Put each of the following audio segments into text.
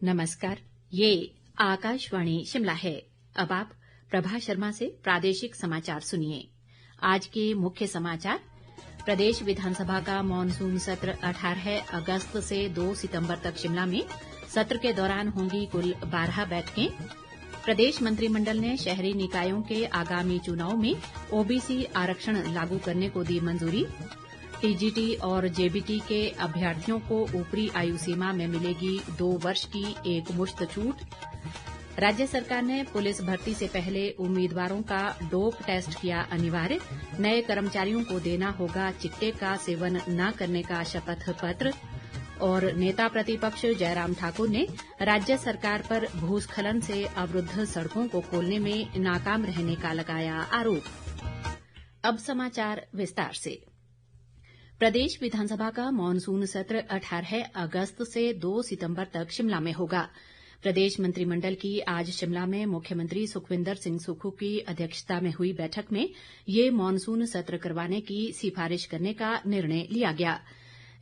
नमस्कार, ये आकाशवाणी शिमला है। अब आप प्रभा शर्मा से प्रादेशिक समाचार सुनिए। आज के मुख्य समाचार। प्रदेश विधानसभा का मॉनसून सत्र 18 अगस्त से 2 सितंबर तक शिमला में। सत्र के दौरान होंगी कुल 12 बैठकें। प्रदेश मंत्रिमंडल ने शहरी निकायों के आगामी चुनाव में ओबीसी आरक्षण लागू करने को दी मंजूरी। टीजीटी और जेबीटी के अभ्यर्थियों को ऊपरी आयु सीमा में मिलेगी 2 वर्ष की एकमुश्त छूट। राज्य सरकार ने पुलिस भर्ती से पहले उम्मीदवारों का डोप टेस्ट किया अनिवार्य। नए कर्मचारियों को देना होगा चिट्टे का सेवन न करने का शपथ पत्र। और नेता प्रतिपक्ष जयराम ठाकुर ने राज्य सरकार पर भूस्खलन से अवरुद्ध सड़कों को खोलने में नाकाम रहने का लगाया आरोप। अब समाचार विस्तार से। प्रदेश विधानसभा का मॉनसून सत्र 18 अगस्त से 2 सितंबर तक शिमला में होगा। प्रदेश मंत्रिमंडल की आज शिमला में मुख्यमंत्री सुखविंदर सिंह सुक्खू की अध्यक्षता में हुई बैठक में ये मॉनसून सत्र करवाने की सिफारिश करने का निर्णय लिया गया।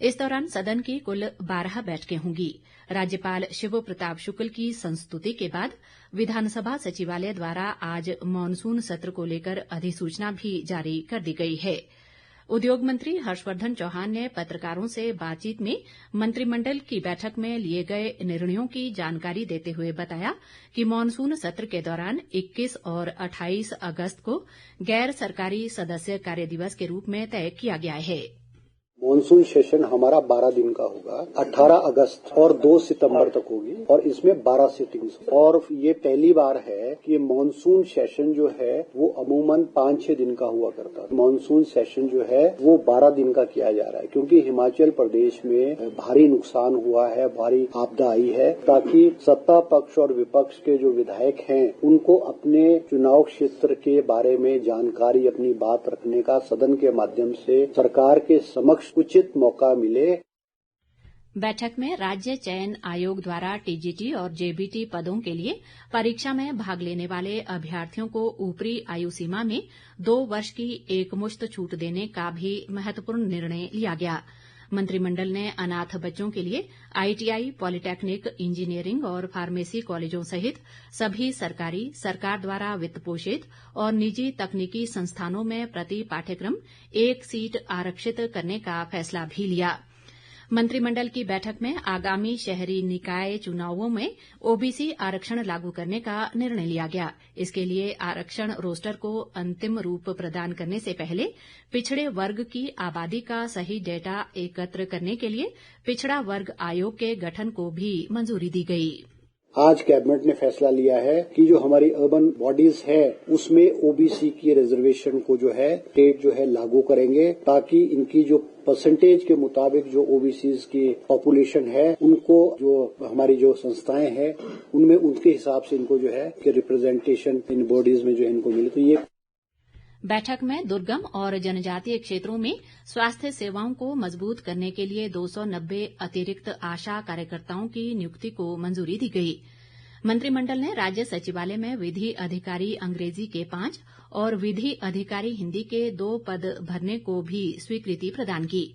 इस दौरान सदन की कुल 12 बैठकें होंगी। राज्यपाल शिव प्रताप शुक्ल की संस्तुति के बाद विधानसभा सचिवालय द्वारा आज मॉनसून सत्र को लेकर अधिसूचना भी जारी कर दी गई है। उद्योग मंत्री हर्षवर्धन चौहान ने पत्रकारों से बातचीत में मंत्रिमंडल की बैठक में लिए गए निर्णयों की जानकारी देते हुए बताया कि मॉनसून सत्र के दौरान 21 और 28 अगस्त को गैर सरकारी सदस्य कार्य दिवस के रूप में तय किया गया है। मॉनसून सेशन हमारा 12 दिन का होगा, 18 अगस्त और 2 सितंबर तक होगी और इसमें 12 सिटिंग्स। और ये पहली बार है कि मॉनसून सेशन जो है वो अमूमन 5-6 दिन का हुआ करता है। मॉनसून सेशन जो है वो 12 दिन का किया जा रहा है क्योंकि हिमाचल प्रदेश में भारी नुकसान हुआ है, भारी आपदा आई है, ताकि सत्ता पक्ष और विपक्ष के जो विधायक हैं उनको अपने चुनाव क्षेत्र के बारे में जानकारी, अपनी बात रखने का सदन के माध्यम से सरकार के समक्ष उचित मौका मिले। बैठक में राज्य चयन आयोग द्वारा टीजीटी और जेबीटी पदों के लिए परीक्षा में भाग लेने वाले अभ्यर्थियों को ऊपरी आयु सीमा में 2 वर्ष की एकमुश्त छूट देने का भी महत्वपूर्ण निर्णय लिया गया। मंत्रिमंडल ने अनाथ बच्चों के लिए आईटीआई, पॉलिटेक्निक, इंजीनियरिंग और फार्मेसी कॉलेजों सहित सभी सरकारी, सरकार द्वारा वित्त पोषित और निजी तकनीकी संस्थानों में प्रति पाठ्यक्रम 1 सीट आरक्षित करने का फैसला भी लिया। मंत्रिमंडल की बैठक में आगामी शहरी निकाय चुनावों में ओबीसी आरक्षण लागू करने का निर्णय लिया गया। इसके लिए आरक्षण रोस्टर को अंतिम रूप प्रदान करने से पहले पिछड़े वर्ग की आबादी का सही डेटा एकत्र करने के लिए पिछड़ा वर्ग आयोग के गठन को भी मंजूरी दी गई। आज कैबिनेट ने फैसला लिया है कि जो हमारी अर्बन बॉडीज है उसमें ओबीसी की रिजर्वेशन को जो है स्टेट जो है लागू करेंगे, ताकि इनकी जो परसेंटेज के मुताबिक जो ओबीसी की पॉपुलेशन है उनको जो हमारी जो संस्थाएं हैं उनमें उनके हिसाब से इनको जो है कि रिप्रेजेंटेशन इन बॉडीज में जो है इनको मिले। तो ये बैठक में दुर्गम और जनजातीय क्षेत्रों में स्वास्थ्य सेवाओं को मजबूत करने के लिए 290 अतिरिक्त आशा कार्यकर्ताओं की नियुक्ति को मंजूरी दी गई। मंत्रिमंडल ने राज्य सचिवालय में विधि अधिकारी अंग्रेजी के 5 और विधि अधिकारी हिंदी के 2 पद भरने को भी स्वीकृति प्रदान की।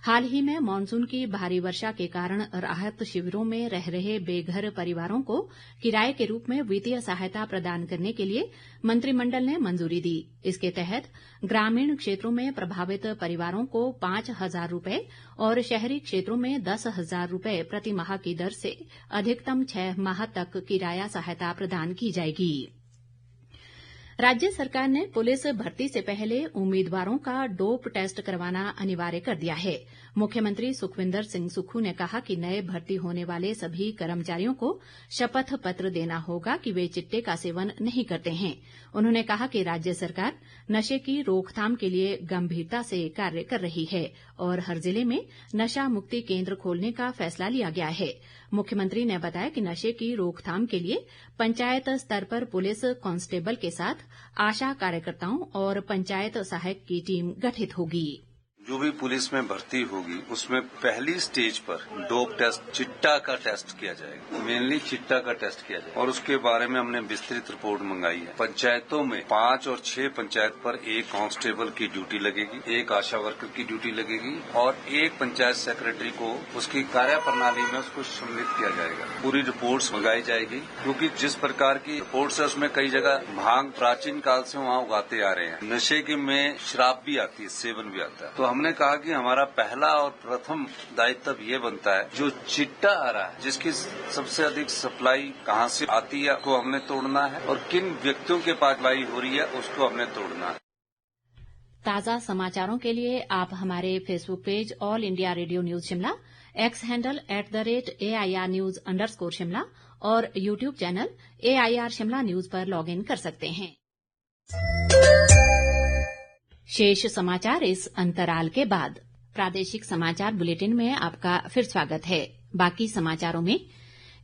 हाल ही में मॉनसून की भारी वर्षा के कारण राहत शिविरों में रह रहे बेघर परिवारों को किराए के रूप में वित्तीय सहायता प्रदान करने के लिए मंत्रिमंडल ने मंजूरी दी। इसके तहत ग्रामीण क्षेत्रों में प्रभावित परिवारों को 5,000 रुपए और शहरी क्षेत्रों में 10,000 रुपए प्रतिमाह की दर से अधिकतम 6 माह तक किराया सहायता प्रदान की जाएगी। राज्य सरकार ने पुलिस भर्ती से पहले उम्मीदवारों का डोप टेस्ट करवाना अनिवार्य कर दिया है। मुख्यमंत्री सुखविंदर सिंह सुक्खू ने कहा कि नए भर्ती होने वाले सभी कर्मचारियों को शपथ पत्र देना होगा कि वे चिट्टे का सेवन नहीं करते हैं। उन्होंने कहा कि राज्य सरकार नशे की रोकथाम के लिए गंभीरता से कार्य कर रही है और हर जिले में नशा मुक्ति केंद्र खोलने का फैसला लिया गया है। मुख्यमंत्री ने बताया कि नशे की रोकथाम के लिए पंचायत स्तर पर पुलिस कांस्टेबल के साथ आशा कार्यकर्ताओं और पंचायत सहायक की टीम गठित होगी। जो भी पुलिस में भर्ती होगी उसमें पहली स्टेज पर डोप टेस्ट, चिट्टा का टेस्ट किया जाएगा। मेनली चिट्टा का टेस्ट किया जाएगा और उसके बारे में हमने विस्तृत रिपोर्ट मंगाई है। पंचायतों में 5 और 6 पंचायत पर एक कांस्टेबल की ड्यूटी लगेगी, एक आशा वर्कर की ड्यूटी लगेगी और एक पंचायत सेक्रेटरी को उसकी कार्य प्रणाली में उसको सम्मिलित किया जाएगा। पूरी रिपोर्ट्स मंगाई जाएगी क्योंकि जिस प्रकार की रिपोर्ट्स है उसमें कई जगह भांग प्राचीन काल से वहाँ उगाते आ रहे हैं। नशे के में शराब भी आती है, सेवन भी आता है। तो हमने कहा कि हमारा पहला और प्रथम दायित्व ये बनता है जो चिट्टा आ रहा है, जिसकी सबसे अधिक सप्लाई कहाँ से आती है को हमने तोड़ना है और किन व्यक्तियों के पास सप्लाई हो रही है उसको हमने तोड़ना है। ताजा समाचारों के लिए आप हमारे Facebook page All India Radio News Shimla, X handle @AIR News_ Shimla और YouTube channel AIR Shimla news पर लॉग इन कर सकते हैं। शेष समाचार इस अंतराल के बाद। प्रादेशिक समाचार बुलेटिन में आपका फिर स्वागत है। बाकी समाचारों में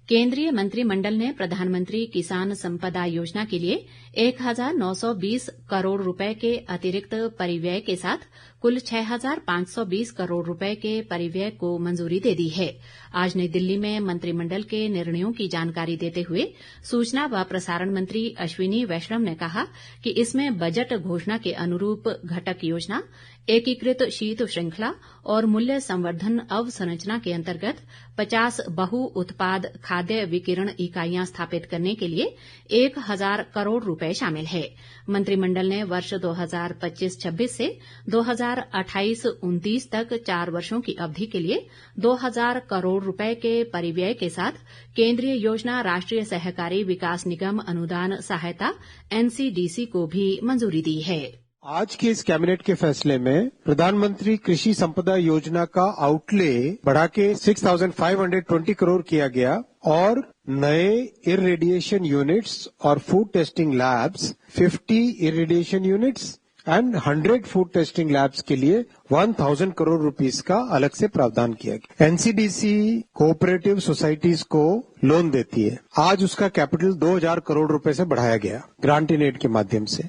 केंद्रीय मंत्रिमंडल ने प्रधानमंत्री किसान संपदा योजना के लिए 1920 करोड़ रुपए के अतिरिक्त परिव्यय के साथ कुल 6520 करोड़ रुपए के परिव्यय को मंजूरी दे दी है। आज नई दिल्ली में मंत्रिमंडल के निर्णयों की जानकारी देते हुए सूचना व प्रसारण मंत्री अश्विनी वैष्णव ने कहा कि इसमें बजट घोषणा के अनुरूप घटक योजना, एकीकृत शीत श्रृंखला और मूल्य संवर्धन अवसंरचना के अंतर्गत 50 बहु उत्पाद खाद्य विकिरण इकाइयां स्थापित करने के लिए 1000 करोड़ रुपए शामिल है। मंत्रिमंडल ने वर्ष 2025-26 से 2028-29 तक 4 वर्षों की अवधि के लिए 2000 करोड़ रुपए के परिव्यय के साथ केंद्रीय योजना राष्ट्रीय सहकारी विकास निगम अनुदान सहायता NCDC को भी मंजूरी दी है। आज के इस कैबिनेट के फैसले में प्रधानमंत्री कृषि संपदा योजना का आउटले बढ़ा के 6,520 करोड़ किया गया और नए इरेडिएशन यूनिट्स और food testing labs 50 irradiation units and 100 food testing labs के लिए 1000 करोड़ रुपीस का अलग से प्रावधान किया गया। NCDC कोऑपरेटिव सोसाइटीज को लोन देती है। आज उसका कैपिटल 2000 करोड़ रुपए से बढ़ाया गया ग्रांट इन एड के माध्यम से।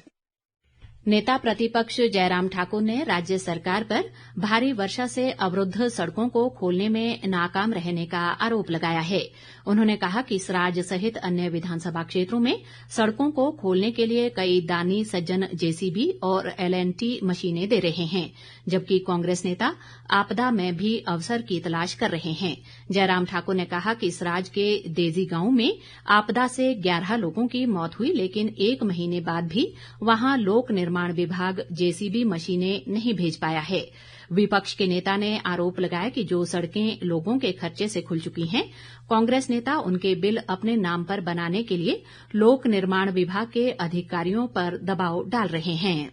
नेता प्रतिपक्ष जयराम ठाकुर ने राज्य सरकार पर भारी वर्षा से अवरुद्ध सड़कों को खोलने में नाकाम रहने का आरोप लगाया है। उन्होंने कहा कि सराज सहित अन्य विधानसभा क्षेत्रों में सड़कों को खोलने के लिए कई दानी सज्जन JCB और LNT मशीनें दे रहे हैं, जबकि कांग्रेस नेता आपदा में भी अवसर की तलाश कर रहे हैं। जयराम ठाकुर ने कहा कि सराज के देजी गांव में आपदा से 11 लोगों की मौत हुई, लेकिन 1 महीने बाद भी वहां लोक निर्माण विभाग JCB मशीनें नहीं भेज पाया है। विपक्ष के नेता ने आरोप लगाया कि जो सड़कें लोगों के खर्चे से खुल चुकी हैं, कांग्रेस नेता उनके बिल अपने नाम पर बनाने के लिए लोक निर्माण विभाग के अधिकारियों पर दबाव डाल रहे हैं।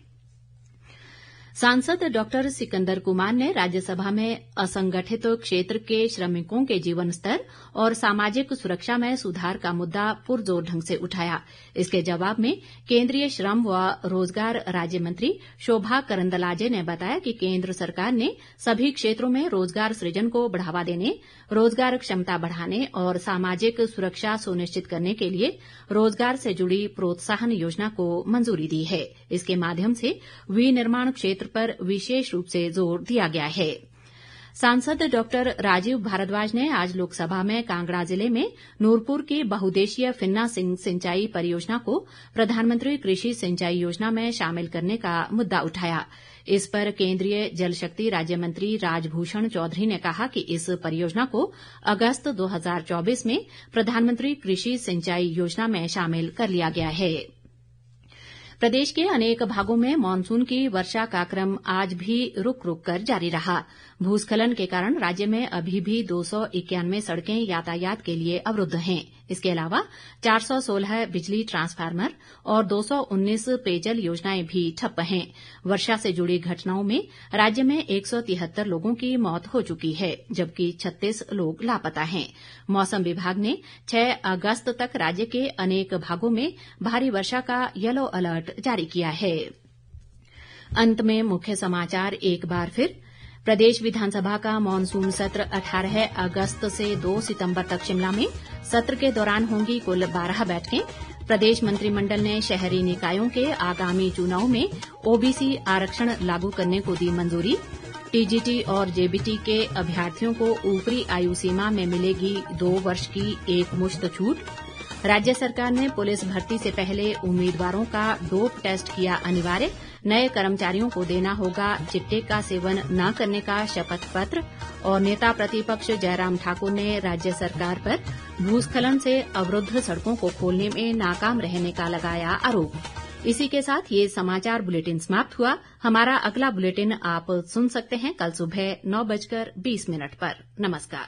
सांसद डॉक्टर सिकंदर कुमार ने राज्यसभा में असंगठित क्षेत्र के श्रमिकों के जीवन स्तर और सामाजिक सुरक्षा में सुधार का मुद्दा पुरजोर ढंग से उठाया। इसके जवाब में केंद्रीय श्रम व रोजगार राज्य मंत्री शोभा करंदलाजे ने बताया कि केंद्र सरकार ने सभी क्षेत्रों में रोजगार सृजन को बढ़ावा देने, रोजगार क्षमता बढ़ाने और सामाजिक सुरक्षा सुनिश्चित करने के लिए रोजगार से जुड़ी प्रोत्साहन योजना को मंजूरी दी है। इसके माध्यम से विनिर्माण क्षेत्र पर विशेष रूप से जोर दिया गया है। सांसद डॉक्टर राजीव भारद्वाज ने आज लोकसभा में कांगड़ा जिले में नूरपुर की बहुउद्देशीय फिन्ना सिंचाई परियोजना को प्रधानमंत्री कृषि सिंचाई योजना में शामिल करने का मुद्दा उठाया। इस पर केंद्रीय जल शक्ति राज्य मंत्री राजभूषण चौधरी ने कहा कि इस परियोजना को अगस्त 2024 में प्रधानमंत्री कृषि सिंचाई योजना में शामिल कर लिया गया है। प्रदेश के अनेक भागों में मानसून की वर्षा का क्रम आज भी रुक रुक कर जारी रहा। भूस्खलन के कारण राज्य में अभी भी 291 सड़कें यातायात के लिए अवरुद्ध हैं। इसके अलावा 416 बिजली ट्रांसफार्मर और 219 पेयजल योजनाएं भी ठप्प हैं। वर्षा से जुड़ी घटनाओं में राज्य में 173 लोगों की मौत हो चुकी है, जबकि 36 लोग लापता हैं। मौसम विभाग ने 6 अगस्त तक राज्य के अनेक भागों में भारी वर्षा का येलो अलर्ट जारी किया है। अंत में मुख्य समाचार एक बार फिर। प्रदेश विधानसभा का मानसून सत्र 18 अगस्त से 2 सितंबर तक शिमला में। सत्र के दौरान होंगी कुल 12 बैठकें। प्रदेश मंत्रिमंडल ने शहरी निकायों के आगामी चुनाव में OBC आरक्षण लागू करने को दी मंजूरी। टीजीटी और जेबीटी के अभ्यर्थियों को ऊपरी आयु सीमा में मिलेगी 2 वर्ष की एकमुश्त छूट। राज्य सरकार ने पुलिस भर्ती से पहले उम्मीदवारों का डोप टेस्ट किया अनिवार्य। नए कर्मचारियों को देना होगा चिट्टे का सेवन न करने का शपथ पत्र। और नेता प्रतिपक्ष जयराम ठाकुर ने राज्य सरकार पर भूस्खलन से अवरुद्ध सड़कों को खोलने में नाकाम रहने का लगाया आरोप। इसी के साथ ये समाचार बुलेटिन समाप्त हुआ। हमारा अगला बुलेटिन आप सुन सकते हैं कल सुबह 9:20 पर। नमस्कार।